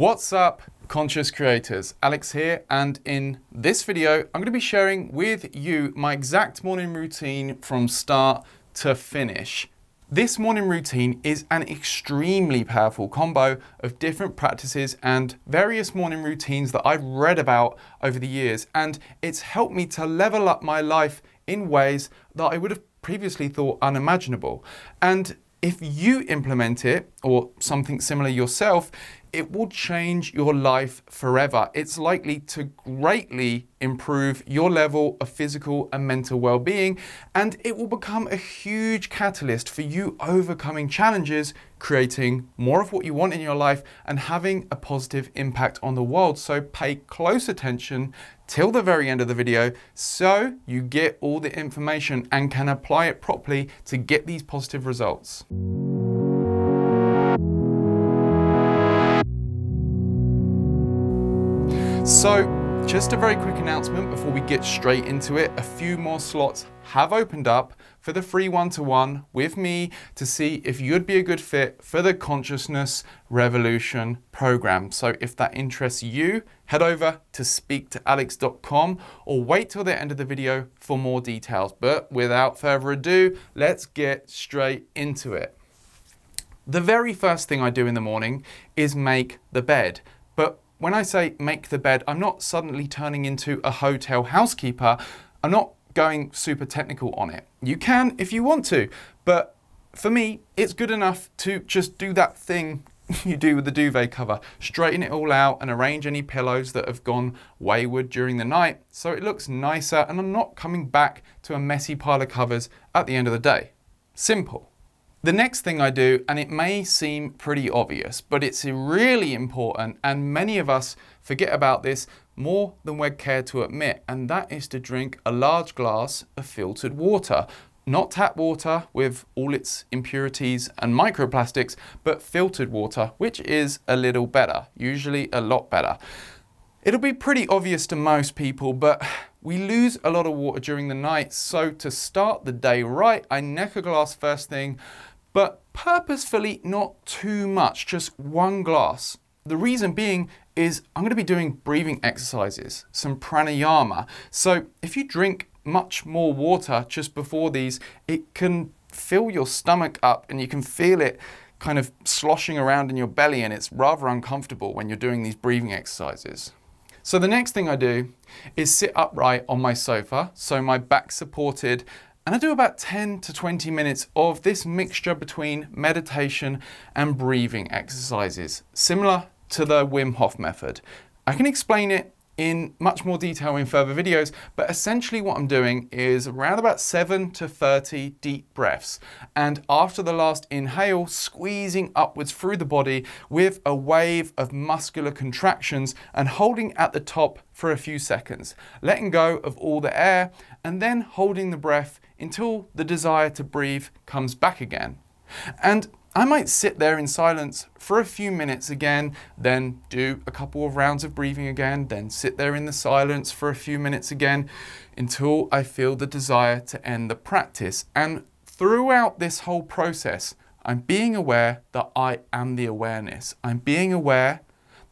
What's up, conscious creators? Alex here, and in this video, I'm going to be sharing with you my exact morning routine from start to finish. This morning routine is an extremely powerful combo of different practices and various morning routines that I've read about over the years, and it's helped me to level up my life in ways that I would have previously thought unimaginable. And if you implement it or something similar yourself, it will change your life forever. It's likely to greatly improve your level of physical and mental well-being, and it will become a huge catalyst for you overcoming challenges, creating more of what you want in your life, and having a positive impact on the world. So pay close attention till the very end of the video so you get all the information and can apply it properly to get these positive results. So, just a very quick announcement before we get straight into it. A few more slots have opened up for the free one-to-one with me to see if you'd be a good fit for the Consciousness Revolution program. So if that interests you, head over to speaktoalex.com or wait till the end of the video for more details. But without further ado, let's get straight into it. The very first thing I do in the morning is make the bed. But when I say make the bed, I'm not suddenly turning into a hotel housekeeper. I'm not going super technical on it. You can if you want to, but for me, it's good enough to just do that thing you do with the duvet cover. Straighten it all out and arrange any pillows that have gone wayward during the night so it looks nicer and I'm not coming back to a messy pile of covers at the end of the day. Simple. The next thing I do, and it may seem pretty obvious, but it's really important, and many of us forget about this more than we're cared to admit, and that is to drink a large glass of filtered water. Not tap water with all its impurities and microplastics, but filtered water, which is a little better, usually a lot better. It'll be pretty obvious to most people, but we lose a lot of water during the night, so to start the day right, I neck a glass first thing, but purposefully not too much, just one glass. The reason being is I'm going to be doing breathing exercises, some pranayama. So if you drink much more water just before these, it can fill your stomach up and you can feel it kind of sloshing around in your belly, and it's rather uncomfortable when you're doing these breathing exercises. So the next thing I do is sit upright on my sofa, so my back's supported, and I do about 10 to 20 minutes of this mixture between meditation and breathing exercises, similar to the Wim Hof method. I can explain it in much more detail in further videos, but essentially what I'm doing is around about 7 to 30 deep breaths. And after the last inhale, squeezing upwards through the body with a wave of muscular contractions and holding at the top for a few seconds, letting go of all the air and then holding the breath until the desire to breathe comes back again. And I might sit there in silence for a few minutes again, then do a couple of rounds of breathing again, then sit there in the silence for a few minutes again until I feel the desire to end the practice. And throughout this whole process, I'm being aware that I am the awareness. I'm being aware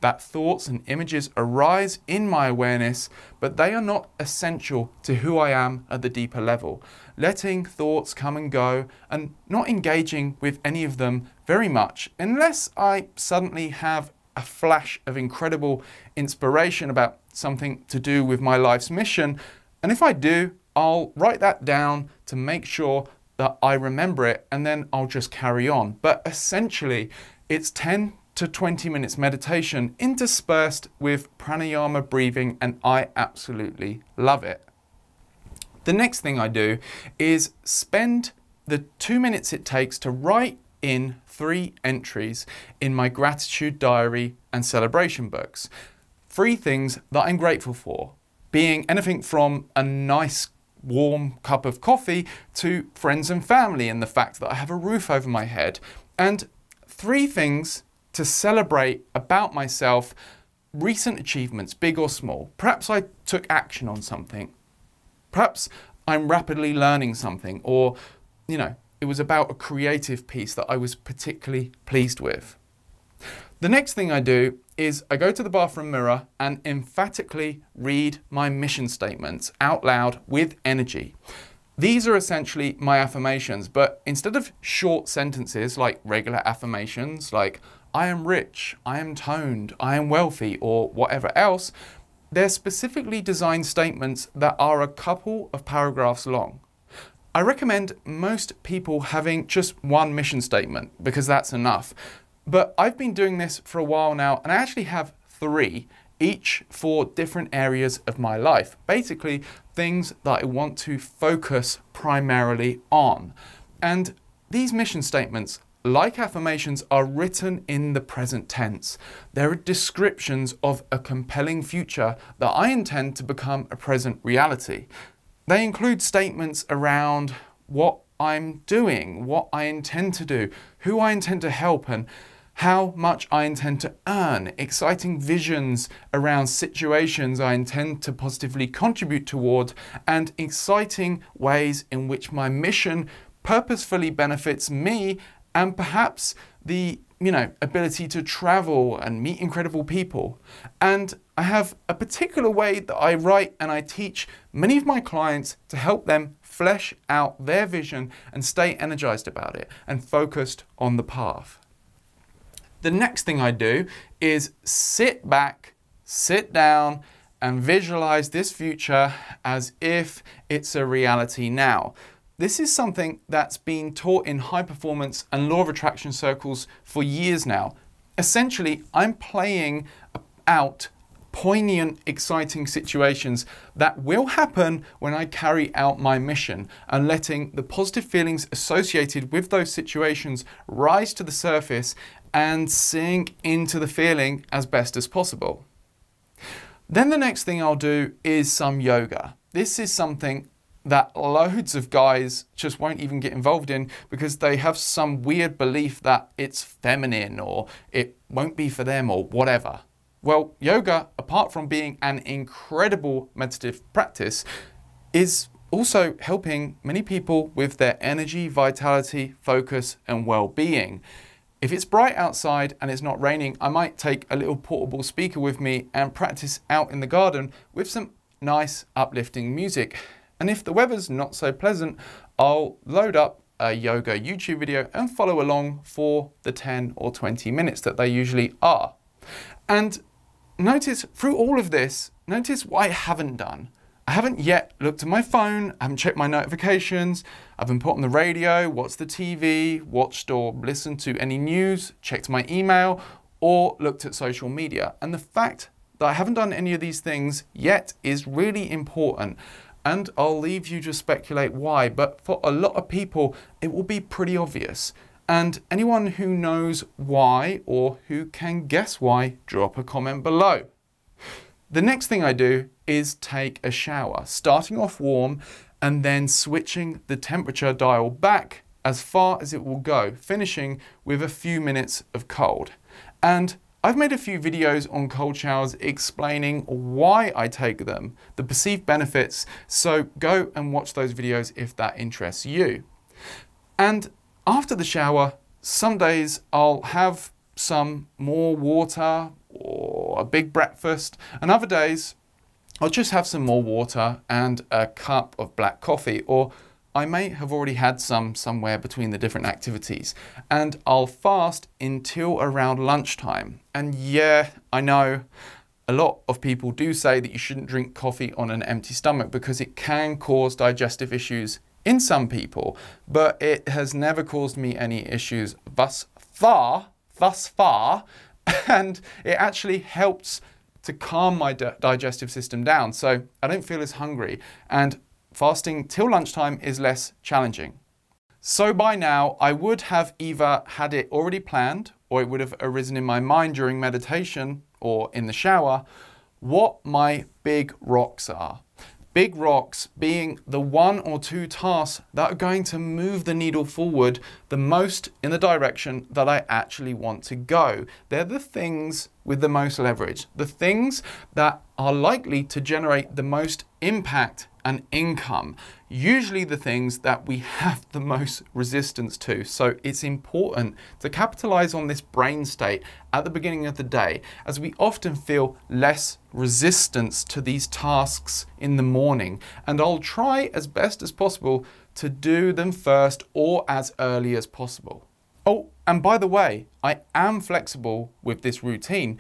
that thoughts and images arise in my awareness, but they are not essential to who I am at the deeper level. Letting thoughts come and go and not engaging with any of them very much, unless I suddenly have a flash of incredible inspiration about something to do with my life's mission. And if I do, I'll write that down to make sure that I remember it, and then I'll just carry on. But essentially, it's 10 to 20 minutes meditation interspersed with pranayama breathing, and I absolutely love it. The next thing I do is spend the 2 minutes it takes to write in 3 entries in my gratitude diary and celebration books. 3 things that I'm grateful for, being anything from a nice warm cup of coffee to friends and family and the fact that I have a roof over my head, and 3 things to celebrate about myself, recent achievements, big or small. Perhaps I took action on something. Perhaps I'm rapidly learning something, or, it was about a creative piece that I was particularly pleased with. The next thing I do is I go to the bathroom mirror and emphatically read my mission statements out loud with energy. These are essentially my affirmations, but instead of short sentences like regular affirmations like I am rich, I am toned, I am wealthy, or whatever else, they're specifically designed statements that are a couple of paragraphs long. I recommend most people having just one mission statement because that's enough. But I've been doing this for a while now, and I actually have 3, each for different areas of my life. Basically, things that I want to focus primarily on. And these mission statements, like affirmations, are written in the present tense. They're descriptions of a compelling future that I intend to become a present reality. They include statements around what I'm doing, what I intend to do, who I intend to help, and how much I intend to earn, exciting visions around situations I intend to positively contribute toward, and exciting ways in which my mission purposefully benefits me and perhaps the ability to travel and meet incredible people. And I have a particular way that I write and I teach many of my clients to help them flesh out their vision and stay energized about it and focused on the path. The next thing I do is sit back, sit down, and visualize this future as if it's a reality now. This is something that's been taught in high performance and law of attraction circles for years now. Essentially, I'm playing out poignant, exciting situations that will happen when I carry out my mission and letting the positive feelings associated with those situations rise to the surface and sink into the feeling as best as possible. Then the next thing I'll do is some yoga. This is something that loads of guys just won't even get involved in because they have some weird belief that it's feminine or it won't be for them or whatever. Well, yoga, apart from being an incredible meditative practice, is also helping many people with their energy, vitality, focus, and well-being. If it's bright outside and it's not raining, I might take a little portable speaker with me and practice out in the garden with some nice uplifting music. And if the weather's not so pleasant, I'll load up a yoga YouTube video and follow along for the 10 or 20 minutes that they usually are. And notice through all of this, notice what I haven't done. I haven't yet looked at my phone, I haven't checked my notifications, I haven't put on the radio, watched the TV, watched or listened to any news, checked my email, or looked at social media. And the fact that I haven't done any of these things yet is really important. And I'll leave you to speculate why, but for a lot of people, it will be pretty obvious. And anyone who knows why or who can guess why, drop a comment below. The next thing I do is take a shower, starting off warm and then switching the temperature dial back as far as it will go, finishing with a few minutes of cold. And I've made a few videos on cold showers explaining why I take them, the perceived benefits, so go and watch those videos if that interests you. And after the shower, some days I'll have some more water or a big breakfast, and other days I'll just have some more water and a cup of black coffee, or I may have already had some somewhere between the different activities, and I'll fast until around lunchtime. And yeah, I know a lot of people do say that you shouldn't drink coffee on an empty stomach because it can cause digestive issues in some people, but it has never caused me any issues thus far, and it actually helps to calm my digestive system down, so I don't feel as hungry, and fasting till lunchtime is less challenging. So by now, I would have either had it already planned, or it would have arisen in my mind during meditation or in the shower, what my big rocks are. Big rocks being the 1 or 2 tasks that are going to move the needle forward the most in the direction that I actually want to go. They're the things with the most leverage, the things that are likely to generate the most impact, and income, usually the things that we have the most resistance to. So it's important to capitalize on this brain state at the beginning of the day, as we often feel less resistance to these tasks in the morning. And I'll try as best as possible to do them first or as early as possible. Oh, and by the way, I am flexible with this routine.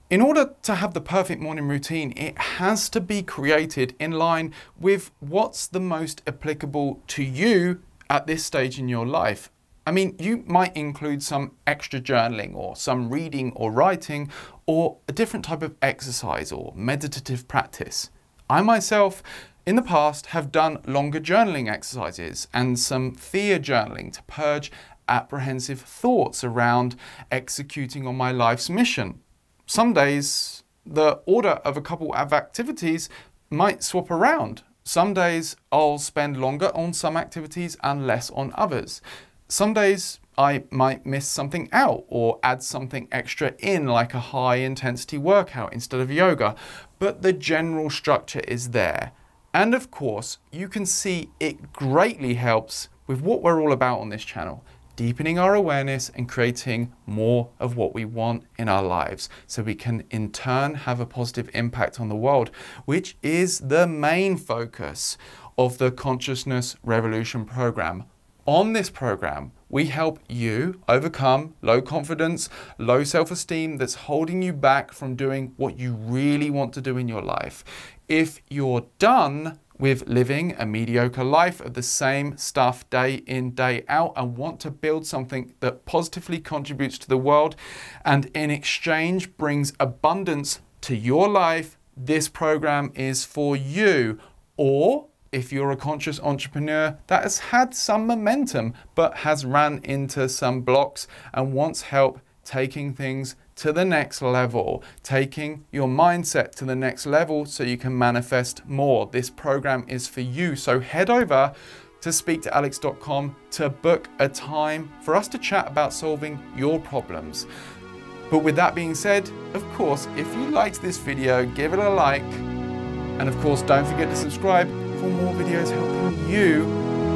In order to have the perfect morning routine, it has to be created in line with what's the most applicable to you at this stage in your life. I mean, you might include some extra journaling or some reading or writing or a different type of exercise or meditative practice. I myself, in the past, have done longer journaling exercises and some fear journaling to purge apprehensive thoughts around executing on my life's mission. Some days, the order of a couple of activities might swap around. Some days, I'll spend longer on some activities and less on others. Some days, I might miss something out or add something extra in, like a high-intensity workout instead of yoga. But the general structure is there. And of course, you can see it greatly helps with what we're all about on this channel. Deepening our awareness and creating more of what we want in our lives so we can in turn have a positive impact on the world, which is the main focus of the Consciousness Revolution program. On this program, we help you overcome low confidence, low self-esteem that's holding you back from doing what you really want to do in your life. If you're done with living a mediocre life of the same stuff day in, day out, and want to build something that positively contributes to the world and in exchange brings abundance to your life, this program is for you. Or if you're a conscious entrepreneur that has had some momentum but has ran into some blocks and wants help taking things to the next level, taking your mindset to the next level so you can manifest more. This program is for you. So head over to speaktoalex.com to book a time for us to chat about solving your problems. But with that being said, of course, if you liked this video, give it a like. And of course, don't forget to subscribe for more videos helping you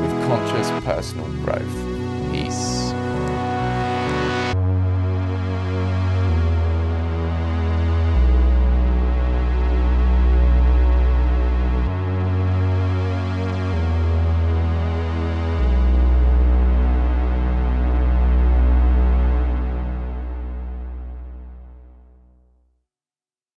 with conscious personal growth. Peace.